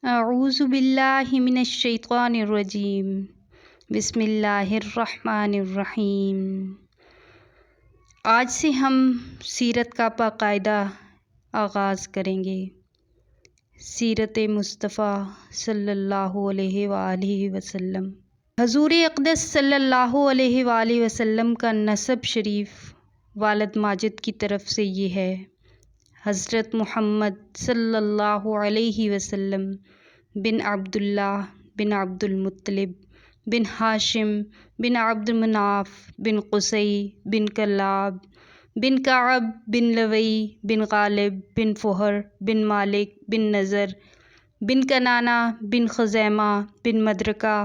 اعوذ باللہ من الشیطان الرجیم بسم اللہ الرحمن الرحیم۔ آج سے ہم سیرت کا باقاعدہ آغاز کریں گے۔ سیرت مصطفیٰ صلی اللہ علیہ وآلہ وسلم۔ حضور اقدس صلی اللہ علیہ وآلہ وسلم کا نسب شریف والد ماجد کی طرف سے یہ ہے: حضرت محمد صلی اللہ علیہ وسلم بن عبداللہ بن عبد المطلب بن ہاشم بن عبد مناف بن قصی بن کلاب بن کعب بن لوی بن غالب بن فہر بن مالک بن نضر بن کنانہ بن خزیمہ بن مدرکہ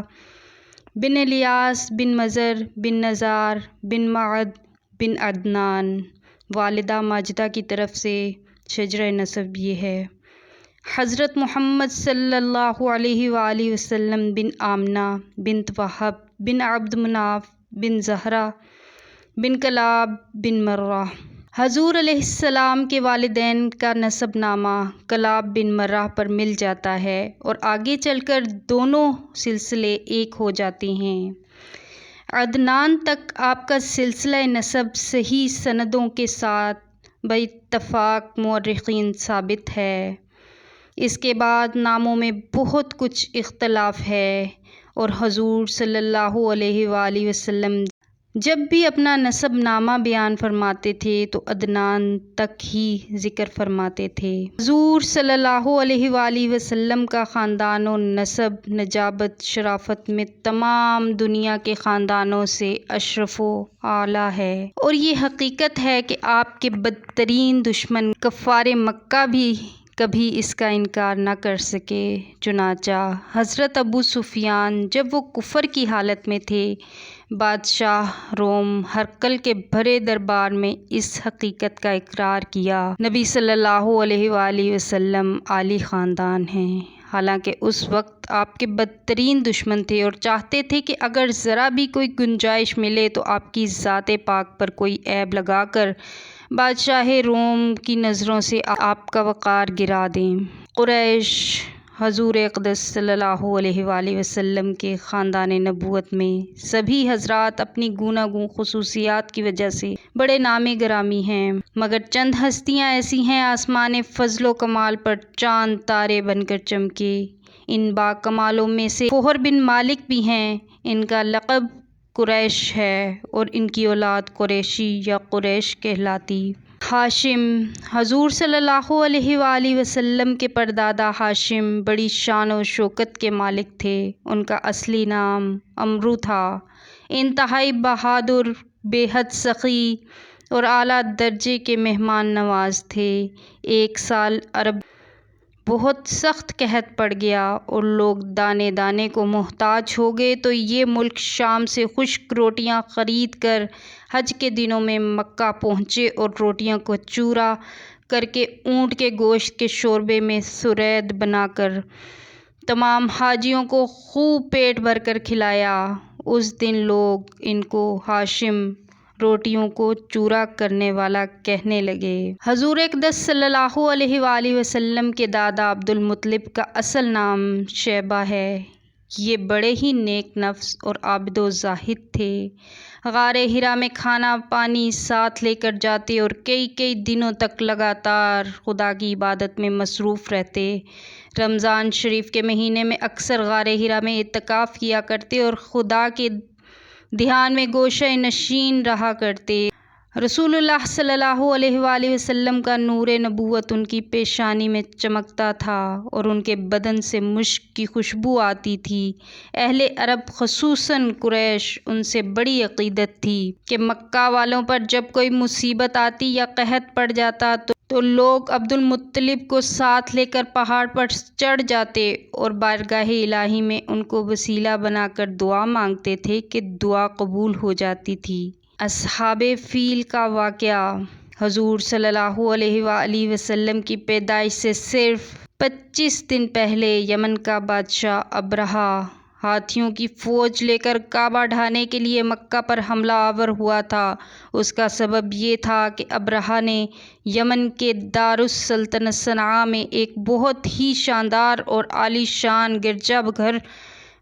بن الیاس بن مضر بن نزار بن معد بن عدنان۔ والدہ ماجدہ کی طرف سے شجرہ نسب یہ ہے: حضرت محمد صلی اللہ علیہ وآلہ وسلم بن آمنہ بنت وہب بن عبد مناف بن زہرہ بن کلاب بن مرہ۔ حضور علیہ السلام کے والدین کا نسب نامہ کلاب بن مرہ پر مل جاتا ہے اور آگے چل کر دونوں سلسلے ایک ہو جاتے ہیں۔ عدنان تک آپ کا سلسلہ نسب صحیح سندوں کے ساتھ باتفاق مورخین ثابت ہے۔ اس کے بعد ناموں میں بہت کچھ اختلاف ہے اور حضور صلی اللہ علیہ وآلہ وسلم جب بھی اپنا نسب نامہ بیان فرماتے تھے تو عدنان تک ہی ذکر فرماتے تھے۔ حضور صلی اللہ علیہ وآلہ وسلم کا خاندان و نسب نجابت شرافت میں تمام دنیا کے خاندانوں سے اشرف و اعلیٰ ہے، اور یہ حقیقت ہے کہ آپ کے بدترین دشمن کفار مکہ بھی کبھی اس کا انکار نہ کر سکے۔ چنانچہ حضرت ابو سفیان جب وہ کفر کی حالت میں تھے، بادشاہ روم ہرقل کے بھرے دربار میں اس حقیقت کا اقرار کیا: نبی صلی اللہ علیہ وآلہ وسلم عالی خاندان ہیں، حالانکہ اس وقت آپ کے بدترین دشمن تھے اور چاہتے تھے کہ اگر ذرا بھی کوئی گنجائش ملے تو آپ کی ذات پاک پر کوئی عیب لگا کر بادشاہ روم کی نظروں سے آپ کا وقار گرا دیں۔ قریش حضور اقدس صلی اللہ علیہ وآلہ وسلم کے خاندان نبوت میں سبھی حضرات اپنی گوناگون خصوصیات کی وجہ سے بڑے نامے گرامی ہیں، مگر چند ہستیاں ایسی ہیں آسمان فضل و کمال پر چاند تارے بن کر چمکے۔ ان با کمالوں میں سے فہر بن مالک بھی ہیں۔ ان کا لقب قریش ہے اور ان کی اولاد قریشی یا قریش کہلاتی۔ ہاشم حضور صلی اللہ علیہ وآلہ وسلم کے پردادا ہاشم بڑی شان و شوکت کے مالک تھے۔ ان کا اصلی نام عمرو تھا۔ انتہائی بہادر، بے حد سخی اور اعلیٰ درجے کے مہمان نواز تھے۔ ایک سال عرب بہت سخت قحط پڑ گیا اور لوگ دانے دانے کو محتاج ہو گئے تو یہ ملک شام سے خشک روٹیاں خرید کر حج کے دنوں میں مکہ پہنچے اور روٹیوں کو چورا کر کے اونٹ کے گوشت کے شوربے میں سرید بنا کر تمام حاجیوں کو خوب پیٹ بھر کر کھلایا۔ اس دن لوگ ان کو ہاشم روٹیوں کو چورا کرنے والا کہنے لگے۔ حضور اقدس صلی اللہ علیہ وآلہ وسلم کے دادا عبد المطلب کا اصل نام شیبہ ہے۔ یہ بڑے ہی نیک نفس اور عابد و زاہد تھے۔ غار حرا میں کھانا پانی ساتھ لے کر جاتے اور کئی کئی دنوں تک لگاتار خدا کی عبادت میں مصروف رہتے۔ رمضان شریف کے مہینے میں اکثر غار حرا میں اعتکاف کیا کرتے اور خدا کے دھیان میں گوشہ نشین رہا کرتے۔ رسول اللہ صلی اللہ علیہ وآلہ وسلم کا نور نبوت ان کی پیشانی میں چمکتا تھا اور ان کے بدن سے مشک کی خوشبو آتی تھی۔ اہل عرب خصوصاً قریش ان سے بڑی عقیدت تھی کہ مکہ والوں پر جب کوئی مصیبت آتی یا قحط پڑ جاتا تو لوگ عبد المطلب کو ساتھ لے کر پہاڑ پر چڑھ جاتے اور بارگاہ الہی میں ان کو وسیلہ بنا کر دعا مانگتے تھے کہ دعا قبول ہو جاتی تھی۔ اصحاب فیل کا واقعہ: حضور صلی اللہ علیہ وآلہ وسلم کی پیدائش سے صرف 25 دن پہلے یمن کا بادشاہ ابرہہ ہاتھیوں کی فوج لے کر کعبہ ڈھانے کے لیے مکہ پر حملہ آور ہوا تھا، اس کا سبب یہ تھا کہ ابرہہ نے یمن کے دارالسلطنت صنعاء میں ایک بہت ہی شاندار اور عالی شان گرجا گھر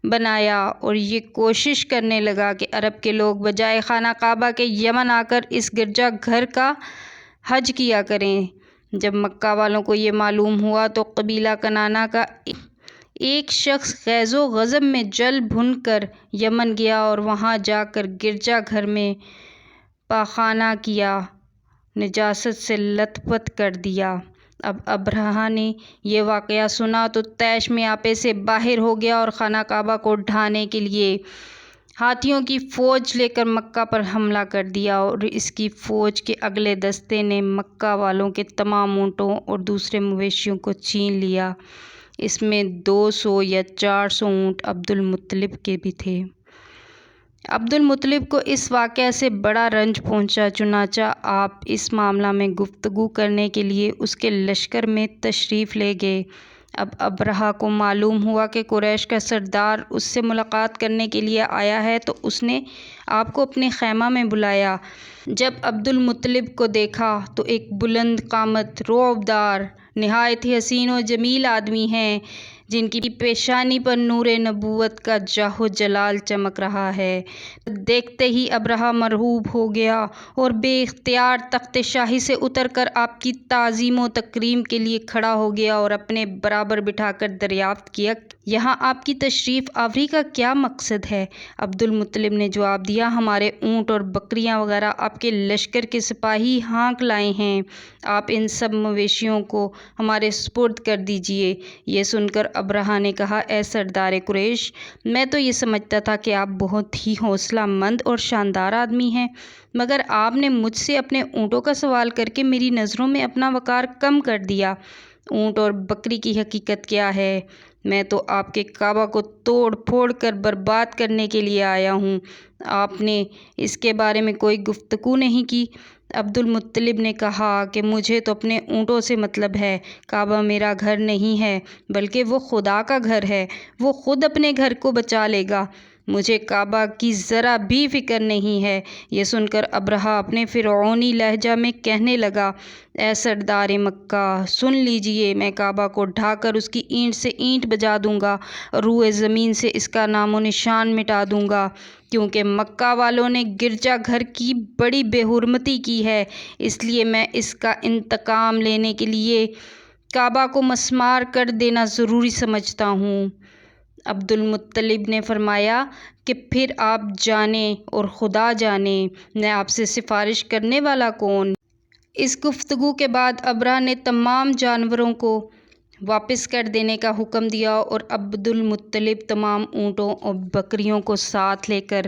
بنایا اور یہ کوشش کرنے لگا کہ عرب کے لوگ بجائے خانہ کعبہ کے یمن آ کر اس گرجا گھر کا حج کیا کریں۔ جب مکہ والوں کو یہ معلوم ہوا تو قبیلہ کنانہ کا ایک شخص غیظ و غضب میں جل بھن کر یمن گیا اور وہاں جا کر گرجا گھر میں پاخانہ کیا، نجاست سے لت پت کر دیا۔ اب ابرہہ نے یہ واقعہ سنا تو طیش میں آپے سے باہر ہو گیا اور خانہ کعبہ کو ڈھانے کے لیے ہاتھیوں کی فوج لے کر مکہ پر حملہ کر دیا اور اس کی فوج کے اگلے دستے نے مکہ والوں کے تمام اونٹوں اور دوسرے مویشیوں کو چھین لیا۔ اس میں 200 یا 400 اونٹ عبد المطلب کے بھی تھے۔ عبد المطلب کو اس واقعہ سے بڑا رنج پہنچا، چنانچہ آپ اس معاملہ میں گفتگو کرنے کے لیے اس کے لشکر میں تشریف لے گئے۔ اب ابرہہ کو معلوم ہوا کہ قریش کا سردار اس سے ملاقات کرنے کے لیے آیا ہے تو اس نے آپ کو اپنے خیمہ میں بلایا۔ جب عبد المطلب کو دیکھا تو ایک بلند قامت، رعب دار، نہایت ہی حسین و جمیل آدمی ہیں جن کی پیشانی پر نور نبوت کا جاہ و جلال چمک رہا ہے۔ دیکھتے ہی ابرہہ مرعوب ہو گیا اور بے اختیار تخت شاہی سے اتر کر آپ کی تعظیم و تکریم کے لیے کھڑا ہو گیا اور اپنے برابر بٹھا کر دریافت کیا، یہاں آپ کی تشریف آوری کا کیا مقصد ہے؟ عبد المطلب نے جواب دیا، ہمارے اونٹ اور بکریاں وغیرہ آپ کے لشکر کے سپاہی ہانک لائے ہیں، آپ ان سب مویشیوں کو ہمارے سپرد کر دیجئے۔ یہ سن کر ابرہہ نے کہا، اے سردار قریش، میں تو یہ سمجھتا تھا کہ آپ بہت ہی حوصلہ مند اور شاندار آدمی ہیں، مگر آپ نے مجھ سے اپنے اونٹوں کا سوال کر کے میری نظروں میں اپنا وقار کم کر دیا۔ اونٹ اور بکری کی حقیقت کیا ہے؟ میں تو آپ کے کعبہ کو توڑ پھوڑ کر برباد کرنے کے لیے آیا ہوں، آپ نے اس کے بارے میں کوئی گفتگو نہیں کی۔ عبد المطلب نے کہا کہ مجھے تو اپنے اونٹوں سے مطلب ہے، کعبہ میرا گھر نہیں ہے بلکہ وہ خدا کا گھر ہے، وہ خود اپنے گھر کو بچا لے گا، مجھے کعبہ کی ذرا بھی فکر نہیں ہے۔ یہ سن کر ابرہہ اپنے فرعونی لہجہ میں کہنے لگا، اے سردار مکہ، سن لیجئے، میں کعبہ کو ڈھا کر اس کی اینٹ سے اینٹ بجا دوں گا اور روئے زمین سے اس کا نام و نشان مٹا دوں گا، کیونکہ مکہ والوں نے گرجا گھر کی بڑی بے حرمتی کی ہے، اس لیے میں اس کا انتقام لینے کے لیے کعبہ کو مسمار کر دینا ضروری سمجھتا ہوں۔ عبد المطلب نے فرمایا کہ پھر آپ جانیں اور خدا جانے، میں آپ سے سفارش کرنے والا کون؟ اس گفتگو کے بعد ابرہہ نے تمام جانوروں کو واپس کر دینے کا حکم دیا اور عبد المطلب تمام اونٹوں اور بکریوں کو ساتھ لے کر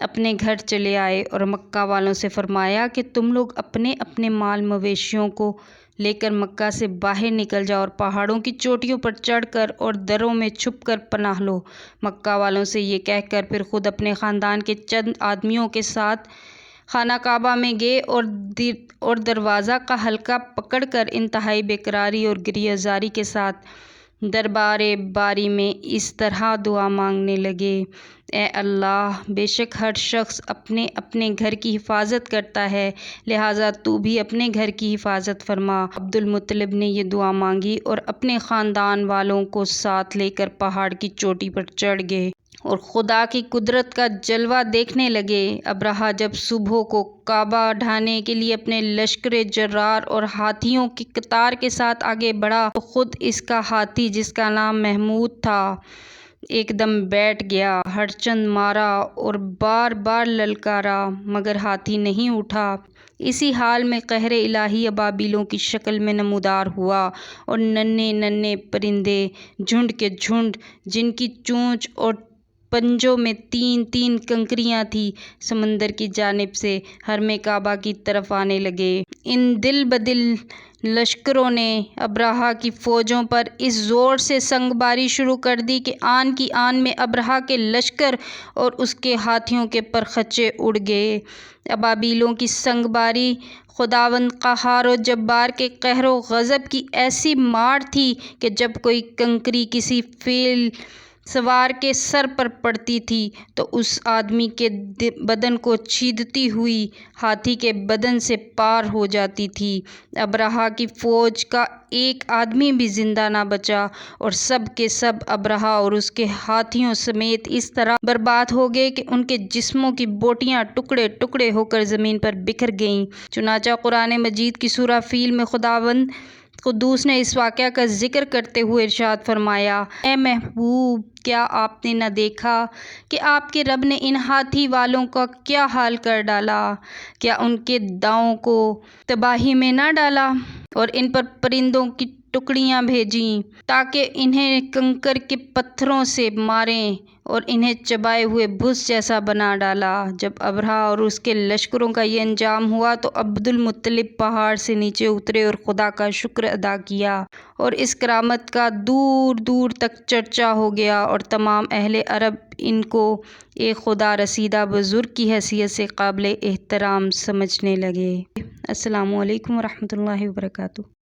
اپنے گھر چلے آئے اور مکہ والوں سے فرمایا کہ تم لوگ اپنے اپنے مال مویشیوں کو لے کر مکہ سے باہر نکل جاؤ اور پہاڑوں کی چوٹیوں پر چڑھ کر اور دروں میں چھپ کر پناہ لو۔ مکہ والوں سے یہ کہہ کر پھر خود اپنے خاندان کے چند آدمیوں کے ساتھ خانہ کعبہ میں گئے اور دروازہ کا حلقہ پکڑ کر انتہائی بےقراری اور گریہ زاری کے ساتھ دربار باری میں اس طرح دعا مانگنے لگے، اے اللہ، بے شک ہر شخص اپنے اپنے گھر کی حفاظت کرتا ہے، لہٰذا تو بھی اپنے گھر کی حفاظت فرما۔ عبد المطلب نے یہ دعا مانگی اور اپنے خاندان والوں کو ساتھ لے کر پہاڑ کی چوٹی پر چڑھ گئے اور خدا کی قدرت کا جلوہ دیکھنے لگے۔ ابرہہ جب صبح کو کعبہ ڈھانے کے لیے اپنے لشکر جرار اور ہاتھیوں کی قطار کے ساتھ آگے بڑھا تو خود اس کا ہاتھی، جس کا نام محمود تھا، ایک دم بیٹھ گیا، ہڑچن مارا اور بار بار للکارا، مگر ہاتھی نہیں اٹھا۔ اسی حال میں قہر الہی ابابیلوں کی شکل میں نمودار ہوا اور ننھے ننھے پرندے جھنڈ کے جھنڈ، جن کی چونچ اور پنجوں میں 3 کنکریاں تھیں، سمندر کی جانب سے حرم کعبہ کی طرف آنے لگے۔ ان دل بدل لشکروں نے ابرہہ کی فوجوں پر اس زور سے سنگ باری شروع کر دی کہ آن کی آن میں ابرہہ کے لشکر اور اس کے ہاتھیوں کے پرخچے اڑ گئے۔ ابابیلوں کی سنگ باری خداوند قہار و جبار کے قہر و غضب کی ایسی مار تھی کہ جب کوئی کنکری کسی فیل سوار کے سر پر پڑتی تھی تو اس آدمی کے بدن کو چھیدتی ہوئی ہاتھی کے بدن سے پار ہو جاتی تھی۔ ابرہہ کی فوج کا ایک آدمی بھی زندہ نہ بچا اور سب کے سب ابرہہ اور اس کے ہاتھیوں سمیت اس طرح برباد ہو گئے کہ ان کے جسموں کی بوٹیاں ٹکڑے ٹکڑے ہو کر زمین پر بکھر گئیں۔ چنانچہ قرآن مجید کی سورہ فیل میں خداوند قدوس نے اس واقعہ کا ذکر کرتے ہوئے ارشاد فرمایا: اے محبوب، کیا آپ نے نہ دیکھا کہ آپ کے رب نے ان ہاتھی والوں کا کیا حال کر ڈالا؟ کیا ان کے داؤں کو تباہی میں نہ ڈالا اور ان پر پرندوں کی ٹکڑیاں بھیجیں تاکہ انہیں کنکر کے پتھروں سے ماریں اور انہیں چبائے ہوئے بھس جیسا بنا ڈالا۔ جب ابرہہ اور اس کے لشکروں کا یہ انجام ہوا تو عبد المطلب پہاڑ سے نیچے اترے اور خدا کا شکر ادا کیا، اور اس کرامت کا دور دور تک چرچا ہو گیا اور تمام اہل عرب ان کو ایک خدا رسیدہ بزرگ کی حیثیت سے قابل احترام سمجھنے لگے۔ السلام علیکم ورحمۃ اللہ وبرکاتہ۔